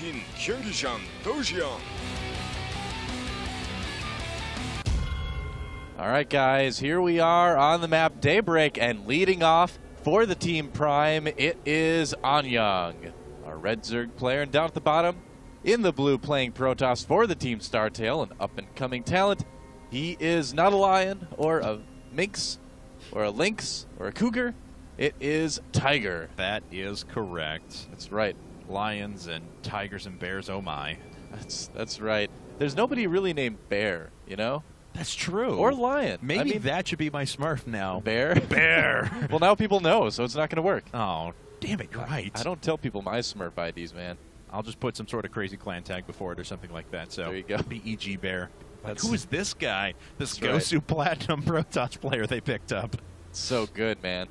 Tin Kyrgyzstan Dojian. All right, guys, here we are on the map Daybreak, and leading off for the Team Prime, it is AnnYeong, our red Zerg player, and down at the bottom, in the blue, playing Protoss for the Team StarTale, an up-and-coming talent. He is not a lion, or a minx, or a lynx, or a cougar. It is Tiger. That is correct. That's right. Lions and tigers and bears, oh my. That's right. There's nobody really named Bear, you know? That's true. Or Lion. Maybe I mean, that should be my Smurf now. Bear? Bear. Well, now people know, so it's not going to work. Oh, damn it, you're right. I don't tell people my Smurf IDs, man. I'll just put some sort of crazy clan tag before it or something like that. So there you go. BEG Bear. Like, That's, who is this guy? This right. Gosu Platinum Protoss player they picked up. So good, man.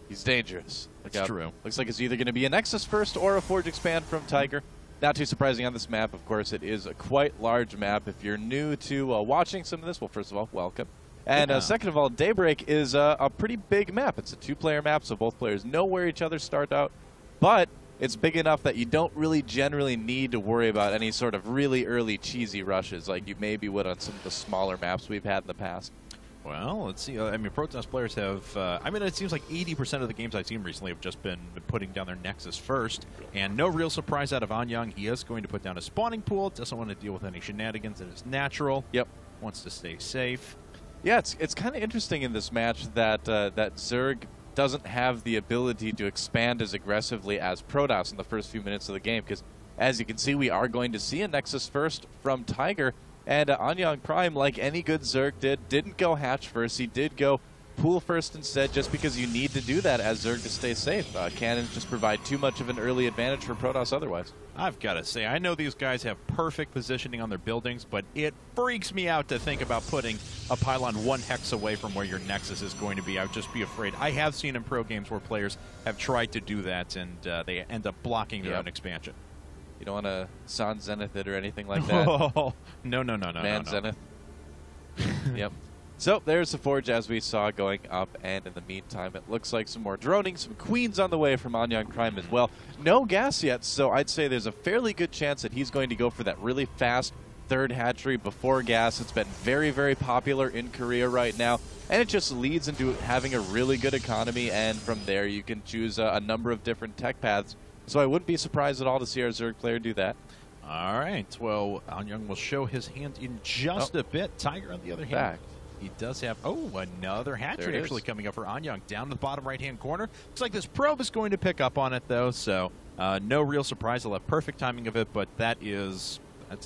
He's dangerous. That's true. Looks like it's either going to be a Nexus first or a Forge expand from Tiger. Not too surprising on this map. Of course, it is a quite large map. If you're new to watching some of this, well, first of all, welcome. And second of all, Daybreak is a pretty big map. It's a two-player map, so both players know where each other start out. But it's big enough that you don't really generally need to worry about any sort of really early cheesy rushes like you maybe would on some of the smaller maps we've had in the past. Well, let's see. I mean, Protoss players have, I mean, it seems like 80% of the games I've seen recently have just been putting down their Nexus first. And no real surprise out of AnnYeong. He is going to put down a spawning pool. Doesn't want to deal with any shenanigans. It is natural. Yep. Wants to stay safe. Yeah, it's kind of interesting in this match that that Zerg doesn't have the ability to expand as aggressively as Protoss in the first few minutes of the game. Because, as you can see, we are going to see a Nexus first from Tiger. And AnnYeong.Prime, like any good Zerg didn't go hatch first. He did go pool first instead, just because you need to do that as Zerg to stay safe. Cannons just provide too much of an early advantage for Protoss otherwise. I've got to say, I know these guys have perfect positioning on their buildings, but it freaks me out to think about putting a pylon 1 hex away from where your Nexus is going to be. I would just be afraid. I have seen in pro games where players have tried to do that, and they end up blocking their own expansion. You don't want to San Zenith it or anything like that? Oh, no. Man Zenith. Yep. So there's the Forge as we saw going up, and in the meantime it looks like some more droning, some Queens on the way from AnnYeong.Prime as well. No gas yet, so I'd say there's a fairly good chance that he's going to go for that really fast third hatchery before gas. It's been very, very popular in Korea right now, and it just leads into having a really good economy, and from there you can choose a number of different tech paths. So I wouldn't be surprised at all to see our Zerg player do that. All right. Well, AnnYeong will show his hand in just a bit. Tiger, on the other hand, he does have, another hatchery actually coming up for AnnYeong. Down to the bottom right-hand corner. Looks like this probe is going to pick up on it, though, so no real surprise. He'll have perfect timing of it, but that's as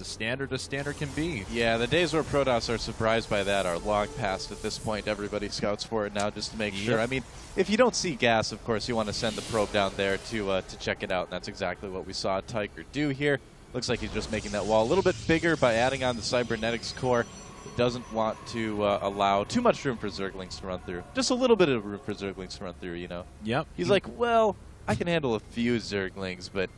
standard can be. Yeah, the days where Protoss are surprised by that are long past at this point. Everybody scouts for it now just to make sure. I mean, if you don't see gas, of course, you want to send the probe down there to check it out, and that's exactly what we saw Tiger do here. Looks like he's just making that wall a little bit bigger by adding on the cybernetics core. He doesn't want to allow too much room for Zerglings to run through. Just a little bit of room for Zerglings to run through, you know? Yep. He's like, well, I can handle a few Zerglings, but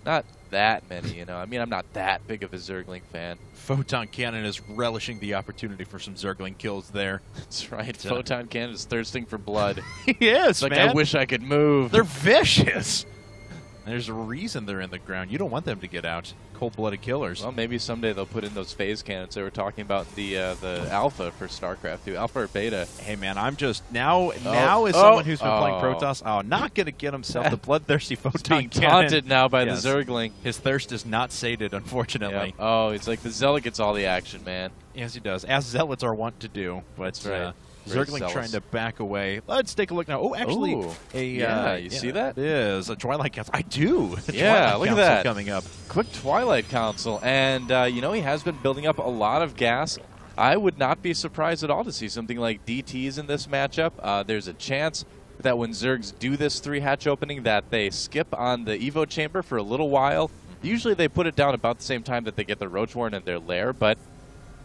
not that many, you know. I mean, I'm not that big of a Zergling fan. Photon Cannon is relishing the opportunity for some Zergling kills there. That's right. Photon Cannon is thirsting for blood. He is, like, I wish I could move. They're vicious. There's a reason they're in the ground. You don't want them to get out. Cold-blooded killers. Well, maybe someday they'll put in those phase cannons they were talking about in the alpha for StarCraft 2. Alpha or beta. Hey, man, I'm just now as someone who's been playing Protoss, not going to get himself the bloodthirsty Photon Cannon. Taunted now by the Zergling. His thirst is not sated, unfortunately. Yep. Oh, it's like the Zealot gets all the action, man. Yes, he does. As Zealots are wont to do. But that's right. Zergling trying to back away. Let's take a look now. Oh, actually, you see that? It is a Twilight Council. I do. Yeah, look at that coming up. Quick Twilight Council, and you know, he has been building up a lot of gas. I would not be surprised at all to see something like DTs in this matchup. There's a chance that when Zergs do this 3-hatch opening, that they skip on the Evo chamber for a little while. Usually, they put it down about the same time that they get the Roach Warren in their lair, but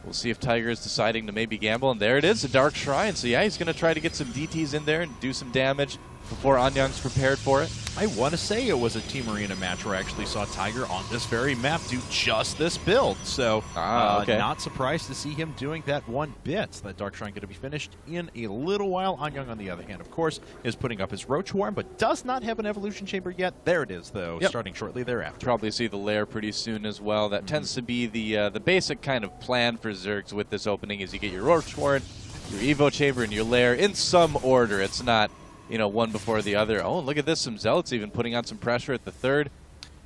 we'll see if Tiger is deciding to maybe gamble, and there it is, a Dark Shrine. So yeah, he's going to try to get some DTs in there and do some damage. before AnnYeong's prepared for it? I want to say it was a Team Arena match where I actually saw Tiger on this very map do just this build. So okay. Not surprised to see him doing that one bit. That Dark Shrine going to be finished in a little while. AnnYeong, on the other hand, of course, is putting up his Roach Swarm, but does not have an Evolution Chamber yet. There it is, though, starting shortly thereafter. Probably see the lair pretty soon as well. That tends to be the basic kind of plan for Zergs with this opening is you get your Roach Swarm, your Evo Chamber, and your lair in some order. It's not, you know, one before the other. Oh, look at this. Some Zealots even putting on some pressure at the third.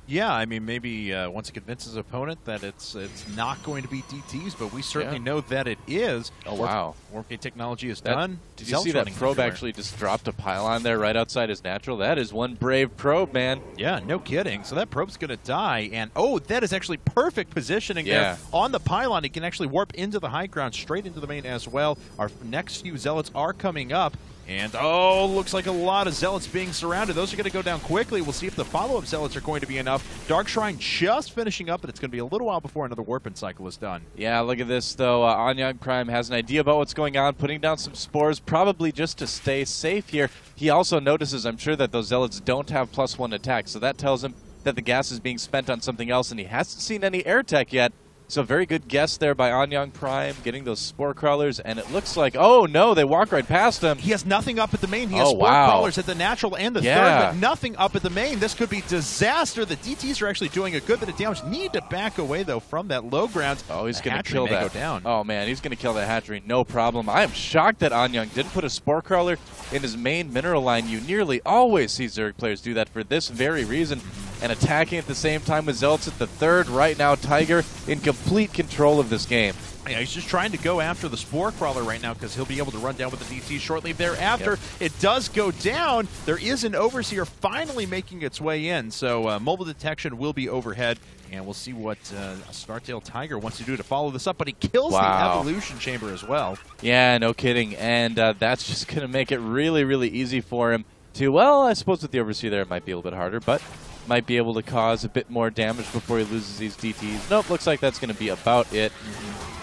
Yeah, I mean, maybe once he convinces his opponent that it's not going to be DTs, but we certainly know that it is. Oh, wow. Warp Gate technology is done. Did you see that probe actually just dropped a pylon there right outside his natural? That is one brave probe, man. Yeah, no kidding. So that probe's going to die, and that is actually perfect positioning there. On the pylon, it can actually warp into the high ground, straight into the main as well. Our next few Zealots are coming up. And, looks like a lot of Zealots being surrounded. Those are going to go down quickly. We'll see if the follow-up Zealots are going to be enough. Dark Shrine just finishing up, but it's going to be a little while before another Warping cycle is done. Yeah, look at this, though. AnnYeong.Prime has an idea about what's going on, putting down some spores, probably just to stay safe here. He also notices, I'm sure, that those Zealots don't have +1 attack, so that tells him that the gas is being spent on something else, and he hasn't seen any air tech yet. So very good guess there by AnnYeong.Prime, getting those Spore Crawlers, and it looks like, oh no, they walk right past him. He has nothing up at the main. He has Spore Crawlers at the natural and the third, but nothing up at the main. This could be disaster. The DTs are actually doing a good bit of damage. Need to back away, though, from that low ground. Oh, he's going to kill that. Go down. Oh, man, he's going to kill that hatchery, no problem. I am shocked that AnnYeong didn't put a Spore Crawler in his main mineral line. You nearly always see Zerg players do that for this very reason. And attacking at the same time with Zealots at the third. Right now, Tiger in complete control of this game. Yeah, he's just trying to go after the Spore Crawler right now because he'll be able to run down with the DT shortly thereafter. It does go down. There is an Overseer finally making its way in. So mobile detection will be overhead. And we'll see what StarTale Tiger wants to do to follow this up. But he kills the Evolution Chamber as well. Yeah, no kidding. And that's just going to make it really, really easy for him to, well, I suppose with the Overseer there it might be a little bit harder, but might be able to cause a bit more damage before he loses these DTs. Nope, looks like that's going to be about it.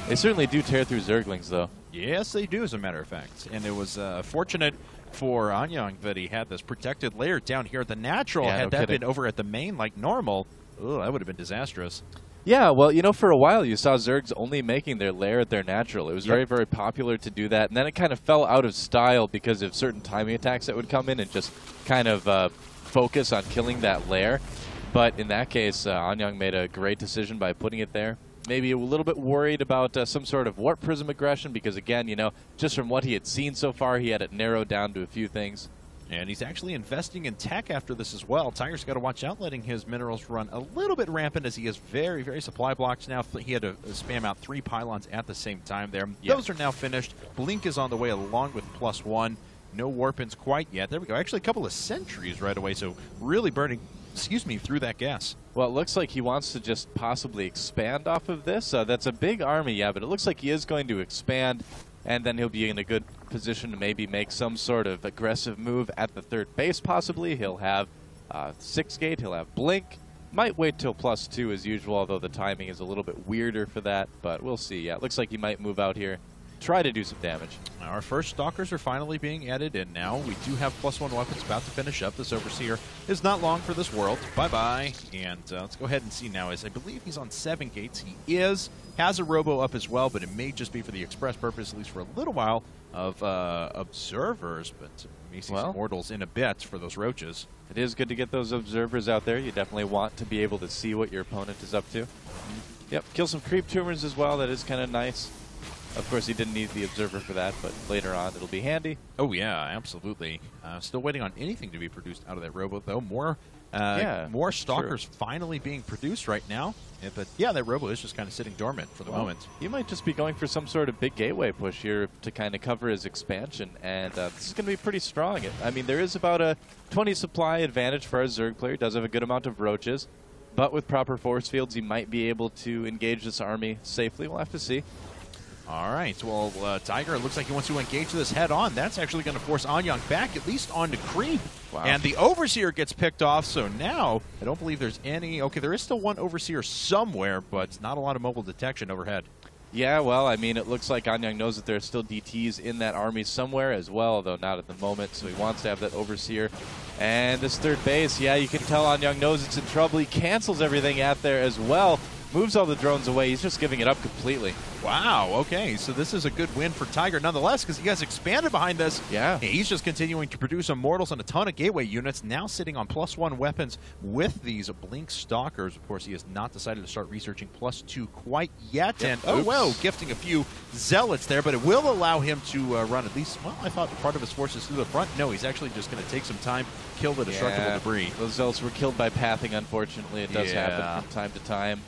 They certainly do tear through Zerglings, though. Yes, they do, as a matter of fact. And it was fortunate for AnnYeong that he had this protected layer down here at the natural. Had that been over at the main like normal, that would have been disastrous. Yeah, well, you know, for a while you saw Zergs only making their lair at their natural. It was very, very popular to do that. And then it kind of fell out of style because of certain timing attacks that would come in and just kind of focus on killing that lair. But in that case, AnnYeong made a great decision by putting it there. Maybe a little bit worried about some sort of Warp Prism aggression because, again, you know, just from what he had seen so far, he had it narrowed down to a few things. And he's actually investing in tech after this as well. Tiger's got to watch out letting his minerals run a little bit rampant as he is very, very supply blocked now. He had to spam out 3 pylons at the same time there. Those are now finished. Blink is on the way along with +1. No Warpins quite yet. There we go. Actually, a couple of sentries right away, so really burning, through that gas. Well, it looks like he wants to just possibly expand off of this. That's a big army, yeah, but it looks like he is going to expand, and then he'll be in a good position to maybe make some sort of aggressive move at the third base, possibly. He'll have 6 gate, he'll have blink. Might wait till +2 as usual, although the timing is a little bit weirder for that, but we'll see. Yeah, it looks like he might move out here, try to do some damage. Our first Stalkers are finally being added in now. We do have +1 weapons about to finish up. This Overseer is not long for this world. Bye-bye. And let's go ahead and see now, as I believe he's on 7 gates. He has a Robo up as well, but it may just be for the express purpose, at least for a little while, of observers, but we may see some mortals in a bit for those roaches. It is good to get those observers out there. You definitely want to be able to see what your opponent is up to. Yep, kill some creep tumors as well. That is kind of nice. Of course, he didn't need the observer for that, but later on it'll be handy. Oh, yeah, absolutely. Still waiting on anything to be produced out of that robot, though. More Stalkers finally being produced right now. But, yeah, that robot is just kind of sitting dormant for the moment. He might just be going for some sort of big gateway push here to kind of cover his expansion, and this is going to be pretty strong. I mean, there is about a 20 supply advantage for our Zerg player. He does have a good amount of roaches, but with proper force fields, he might be able to engage this army safely. We'll have to see. All right, well, Tiger, it looks like he wants to engage this head-on. That's actually going to force AnnYeong back, at least onto creep. Wow. And the Overseer gets picked off, so now I don't believe there's any... Okay, there is still one Overseer somewhere, but not a lot of mobile detection overhead. Yeah, well, I mean, it looks like AnnYeong knows that there are still DTs in that army somewhere as well, though not at the moment, so he wants to have that Overseer. And this third base, yeah, you can tell AnnYeong knows it's in trouble. He cancels everything out there as well, moves all the drones away. He's just giving it up completely. Wow, okay, so this is a good win for Tiger nonetheless because he has expanded behind this. Yeah. He's just continuing to produce Immortals and a ton of Gateway units, now sitting on +1 weapons with these Blink Stalkers. Of course, he has not decided to start researching +2 quite yet. Yep. And, oh, well, gifting a few Zealots there, but it will allow him to run at least, well, I thought part of his forces through the front. No, he's actually just going to take some time, kill the destructible debris. Those Zealots were killed by pathing, unfortunately. It does happen from time to time.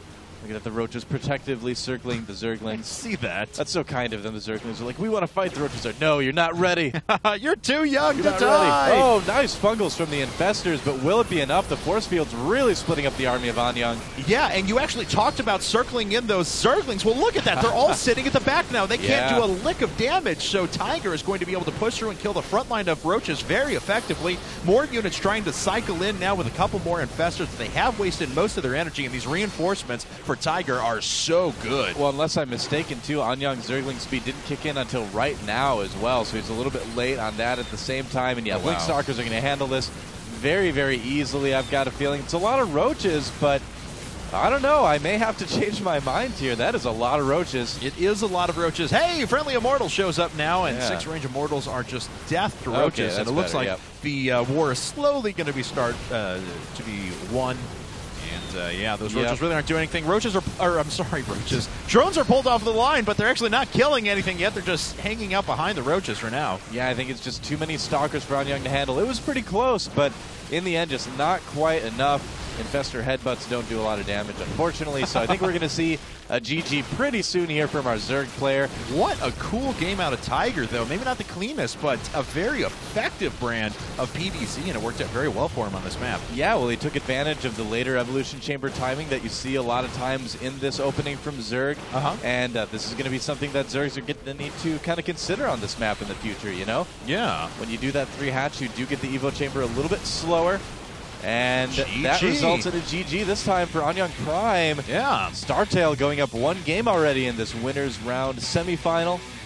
Look at the Roaches protectively circling the Zerglings. See that. That's so kind of them. The Zerglings are like, we want to fight. The Roaches are, no, you're not ready. You're too young to not die. Ready. Oh, nice fungals from the Infestors, but will it be enough? The force field's really splitting up the army of AnnYeong. Yeah, and you actually talked about circling in those Zerglings. Well, look at that. They're all sitting at the back now. They can't do a lick of damage, so Tiger is going to be able to push through and kill the front line of Roaches very effectively. More units trying to cycle in now with a couple more Infestors. They have wasted most of their energy, and these reinforcements for Tiger are so good. Well, unless I'm mistaken, too, AnnYeong's Zergling speed didn't kick in until right now as well, so he's a little bit late on that at the same time. And yeah, Blink Stalkers are going to handle this very, very easily. I've got a feeling it's a lot of Roaches, but I don't know. I may have to change my mind here. That is a lot of Roaches. It is a lot of Roaches. Hey, Friendly Immortal shows up now, and 6 range Immortals are just death to Roaches. And it looks like the war is slowly going to be to be won. And yeah, those Roaches really aren't doing anything. Roaches I'm sorry, Roaches. Drones are pulled off the line, but they're actually not killing anything yet. They're just hanging out behind the Roaches for now. Yeah, I think it's just too many Stalkers for AnnYeong to handle. It was pretty close, but in the end, just not quite enough. Infestor headbutts don't do a lot of damage, unfortunately, so I think we're going to see a GG pretty soon here from our Zerg player. What a cool game out of Tiger, though. Maybe not the cleanest, but a very effective brand of PvZ, and it worked out very well for him on this map. Yeah, well, he took advantage of the later Evolution Chamber timing that you see a lot of times in this opening from Zerg, and this is going to be something that Zergs are going to need to kind of consider on this map in the future, you know? Yeah. When you do that 3 hatch, you do get the Evo Chamber a little bit slower. And that results in a GG this time for AnnYeong.Prime. Yeah. StarTale going up 1 game already in this winner's round semifinal.